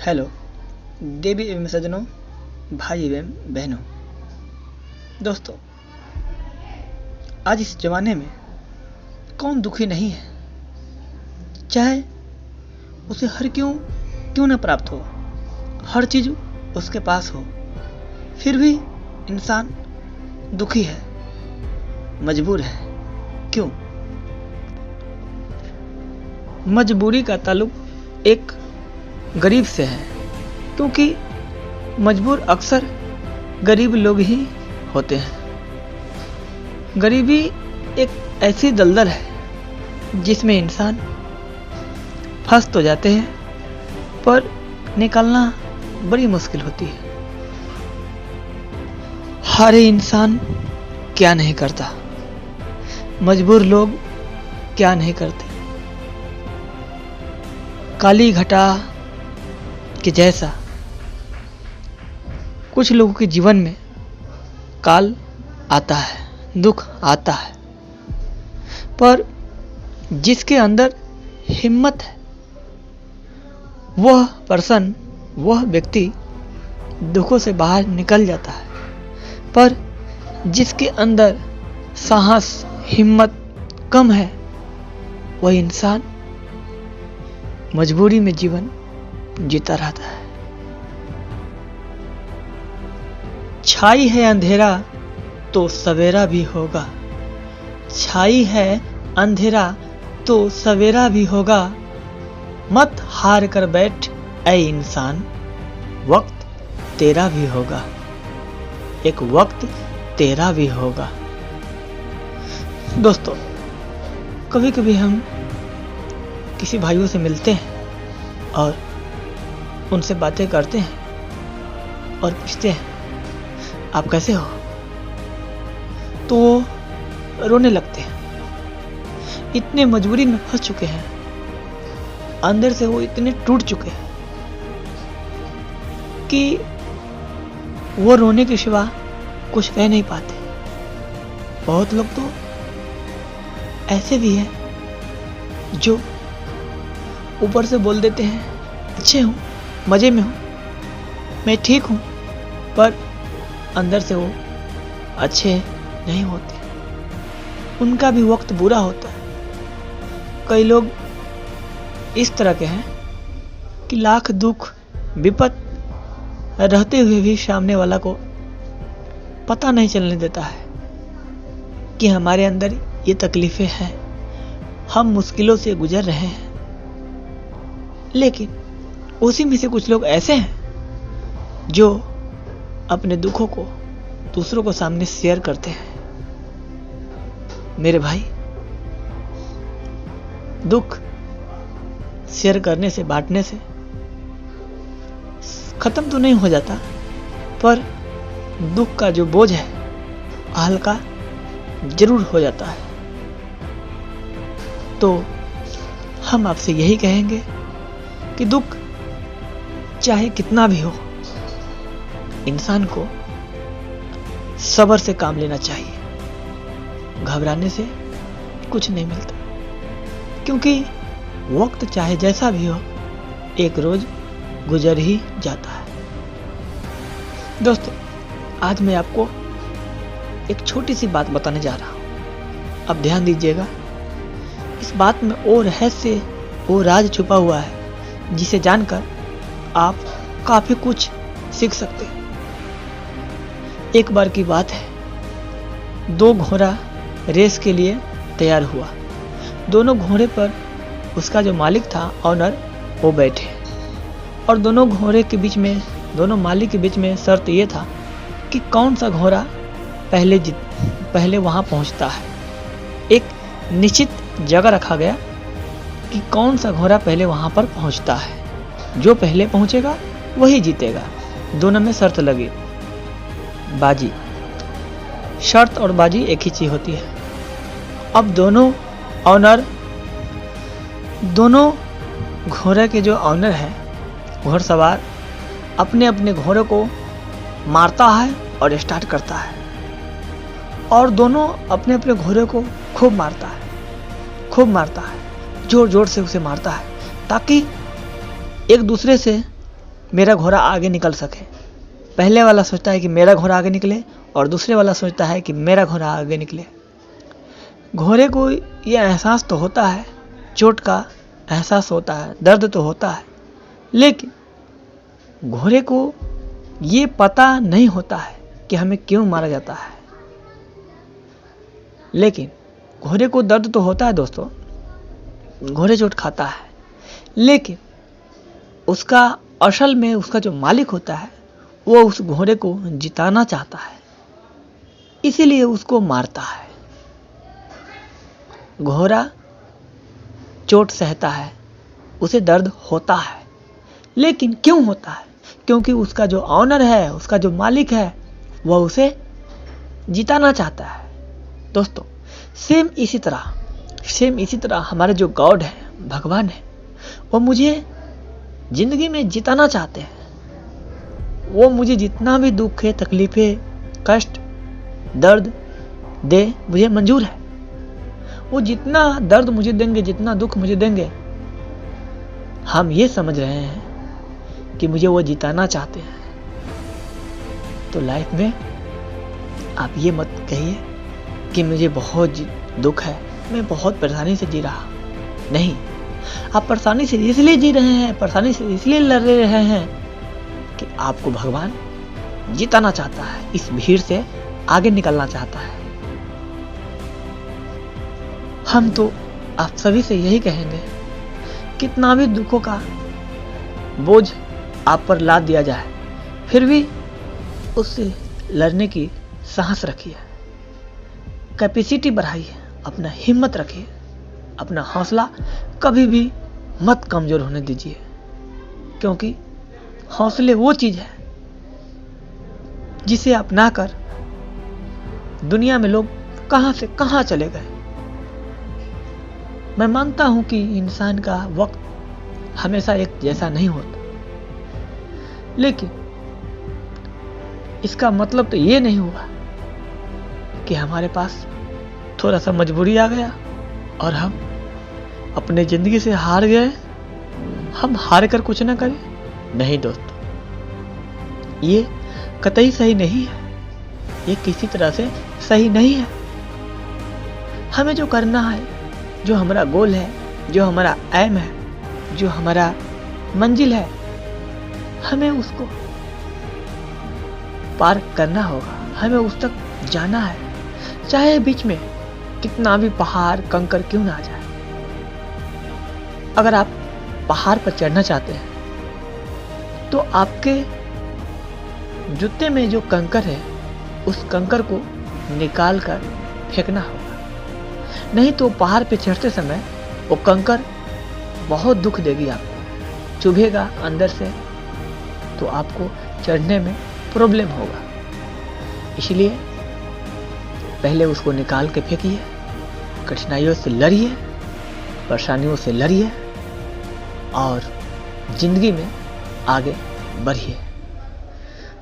Hello देवी एवं सज्जनों, भाई एवं बहनों, दोस्तों, आज इस जमाने में कौन दुखी नहीं है। चाहे उसे हर क्यों न प्राप्त हो, हर चीज उसके पास हो, फिर भी इंसान दुखी है, मजबूर है। क्यों? मजबूरी का ताल्लुक एक गरीब से है, क्योंकि मजबूर अक्सर गरीब लोग ही होते हैं। गरीबी एक ऐसी दलदल है जिसमें इंसान फंस तो जाते हैं, पर निकलना बड़ी मुश्किल होती है। हर इंसान क्या नहीं करता, मजबूर लोग क्या नहीं करते। काली घटा के जैसा कुछ लोगों के जीवन में काल आता है, दुख आता है, पर जिसके अंदर हिम्मत है वह व्यक्ति दुखों से बाहर निकल जाता है। पर जिसके अंदर साहस, हिम्मत कम है, वह इंसान मजबूरी में जीवन जीता रहता है। छाई है अंधेरा तो सवेरा भी होगा, छाई है अंधेरा तो सवेरा भी होगा। मत हार कर बैठ ऐ इंसान, वक्त तेरा भी होगा, एक वक्त तेरा भी होगा। दोस्तों, कभी कभी हम किसी भाइयों से मिलते हैं और उनसे बातें करते हैं और पूछते हैं आप कैसे हो, तो वो रोने लगते हैं। इतने मजबूरी में फंस चुके हैं, अंदर से वो इतने टूट चुके हैं कि वो रोने के सिवा कुछ कह नहीं पाते। बहुत लोग तो ऐसे भी हैं जो ऊपर से बोल देते हैं अच्छे हूँ, मजे में हूँ, मैं ठीक हूँ, पर अंदर से वो अच्छे नहीं होते। उनका भी वक्त बुरा होता है। कई लोग इस तरह के हैं कि लाख दुख विपत रहते हुए भी सामने वाला को पता नहीं चलने देता है कि हमारे अंदर ये तकलीफें हैं, हम मुश्किलों से गुजर रहे हैं। लेकिन उसी में से कुछ लोग ऐसे हैं जो अपने दुखों को दूसरों को सामने शेयर करते हैं। मेरे भाई, दुख शेयर करने से, बांटने से खत्म तो नहीं हो जाता, पर दुख का जो बोझ है हल्का जरूर हो जाता है। तो हम आपसे यही कहेंगे कि दुख चाहे कितना भी हो, इंसान को सब्र से काम लेना चाहिए। घबराने से कुछ नहीं मिलता, क्योंकि वक्त चाहे जैसा भी हो, एक रोज गुजर ही जाता है। दोस्तों, आज मैं आपको एक छोटी सी बात बताने जा रहा हूं। अब ध्यान दीजिएगा, इस बात में वो रहस्य, वो राज छुपा हुआ है जिसे जानकर आप काफी कुछ सीख सकते हैं। एक बार की बात है, दो घोड़ा रेस के लिए तैयार हुआ। दोनों घोड़े पर उसका जो मालिक था, ऑनर, वो बैठे, और दोनों मालिक के बीच में शर्त ये था कि कौन सा घोड़ा पहले वहां पहुंचता है। एक निश्चित जगह रखा गया कि कौन सा घोड़ा पहले वहां पर पहुंचता है, जो पहले पहुंचेगा वही जीतेगा। दोनों में शर्त लगी, बाजी। शर्त और बाजी एक ही चीज होती है। अब दोनों घोड़े के जो ऑनर है, घोड़सवार, अपने अपने घोड़े को मारता है और स्टार्ट करता है, और दोनों अपने अपने घोड़े को खूब मारता है, जोर जोर से उसे मारता है, ताकि एक दूसरे से मेरा घोड़ा आगे निकल सके। पहले वाला सोचता है कि मेरा घोड़ा आगे निकले और दूसरे वाला सोचता है कि मेरा घोड़ा आगे निकले। घोड़े को ये एहसास तो होता है, चोट का एहसास होता है, दर्द तो होता है, लेकिन घोड़े को ये पता नहीं होता है कि हमें क्यों मारा जाता है। लेकिन घोड़े को दर्द तो होता है दोस्तों, घोड़े चोट खाता है, लेकिन उसका असल में उसका जो मालिक होता है वो उस घोड़े को जिताना चाहता है, इसीलिए उसको मारता है। घोड़ा चोट सहता है, उसे दर्द होता है, लेकिन क्यों होता है? क्योंकि उसका जो ऑनर है, उसका जो मालिक है, वह उसे जिताना चाहता है। दोस्तों सेम इसी तरह हमारे जो गॉड है, भगवान है, वो मुझे जिंदगी में जिताना चाहते हैं। वो मुझे जितना भी दुख है, तकलीफें, कष्ट, दर्द दे, मुझे मंजूर है। वो जितना दर्द मुझे देंगे, जितना दुख मुझे देंगे, हम ये समझ रहे हैं कि मुझे वो जिताना चाहते हैं। तो लाइफ में आप ये मत कहिए कि मुझे बहुत दुख है, मैं बहुत परेशानी से जी रहा। नहीं, आप परेशानी से इसलिए जी रहे हैं, परेशानी से इसलिए लड़ रहे हैं कि आपको भगवान जिताना चाहता है, इस भीड़ से आगे निकलना चाहता है। हम तो आप सभी से यही कहेंगे, कितना भी दुखों का बोझ आप पर लाद दिया जाए, फिर भी उससे लड़ने की साहस रखिए, कैपेसिटी बढ़ाइए, अपना हिम्मत रखिए, अपना हौसला कभी भी मत कमजोर होने दीजिए, क्योंकि हौसले वो चीज है जिसे अपनाकर दुनिया में लोग कहां से कहां चले गए। मैं मानता हूं कि इंसान का वक्त हमेशा एक जैसा नहीं होता, लेकिन इसका मतलब तो ये नहीं हुआ कि हमारे पास थोड़ा सा मजबूरी आ गया और हम अपने जिंदगी से हार गए, हम हार कर कुछ ना करें। नहीं दोस्तों, ये कतई सही नहीं है, ये किसी तरह से सही नहीं है। हमें जो करना है, जो हमारा गोल है, जो हमारा एम है, जो हमारा मंजिल है, हमें उसको पार करना होगा, हमें उस तक जाना है, चाहे बीच में कितना भी पहाड़ कंकर क्यों ना आ जाए। अगर आप पहाड़ पर चढ़ना चाहते हैं तो आपके जूते में जो कंकर है, उस कंकर को निकाल कर फेंकना होगा, नहीं तो पहाड़ पे चढ़ते समय वो कंकर बहुत दुख देगी, आपको चुभेगा अंदर से, तो आपको चढ़ने में प्रॉब्लम होगा। इसलिए पहले उसको निकाल के फेंकिए, कठिनाइयों से लड़िए, परेशानियों से लड़िए और जिंदगी में आगे बढ़िए।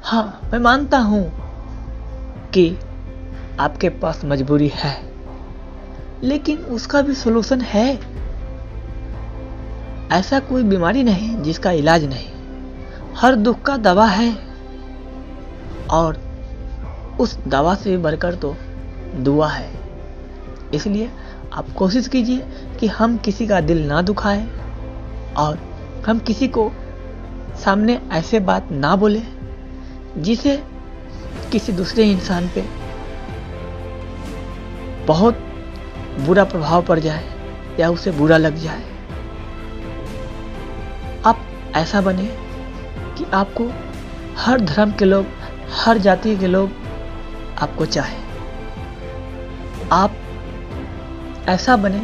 हाँ, मैं मानता हूं कि आपके पास मजबूरी है, लेकिन उसका भी सलूशन है। ऐसा कोई बीमारी नहीं जिसका इलाज नहीं, हर दुख का दवा है, और उस दवा से बढ़कर तो दुआ है। इसलिए आप कोशिश कीजिए कि हम किसी का दिल ना दुखाएं और हम किसी को सामने ऐसे बात ना बोले जिसे किसी दूसरे इंसान पे बहुत बुरा प्रभाव पड़ जाए या उसे बुरा लग जाए। आप ऐसा बने कि आपको हर धर्म के लोग, हर जाति के लोग आपको चाहे। आप ऐसा बने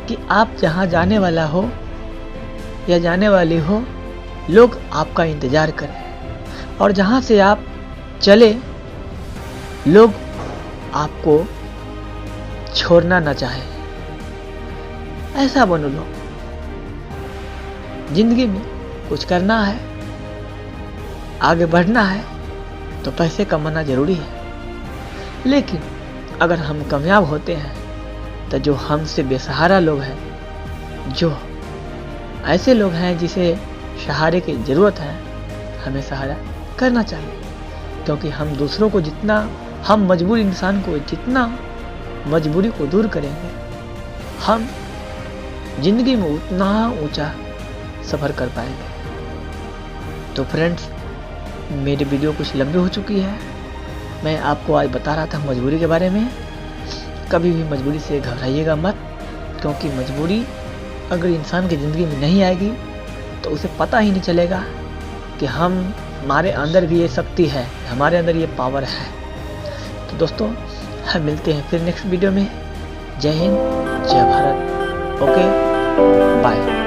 कि आप जहां जाने वाला हो या जाने वाली हो, लोग आपका इंतजार करें, और जहां से आप चले लोग आपको छोड़ना ना चाहे। ऐसा बनो लोग। जिंदगी में कुछ करना है, आगे बढ़ना है तो पैसे कमाना जरूरी है, लेकिन अगर हम कामयाब होते हैं तो जो हमसे बेसहारा लोग हैं, जो ऐसे लोग हैं जिसे सहारे की ज़रूरत है, हमें सहारा करना चाहिए। क्योंकि हम दूसरों को जितना, हम मजबूर इंसान को जितना मजबूरी को दूर करेंगे, हम जिंदगी में उतना ऊंचा सफ़र कर पाएंगे। तो फ्रेंड्स, मेरी वीडियो कुछ लंबी हो चुकी है। मैं आपको आज बता रहा था मजबूरी के बारे में। कभी भी मजबूरी से घबराइएगा मत, क्योंकि मजबूरी अगर इंसान की ज़िंदगी में नहीं आएगी तो उसे पता ही नहीं चलेगा कि हमारे अंदर भी ये शक्ति है, हमारे अंदर ये पावर है। तो दोस्तों, हम मिलते हैं फिर नेक्स्ट वीडियो में। जय हिंद, जय भारत। Okay, bye.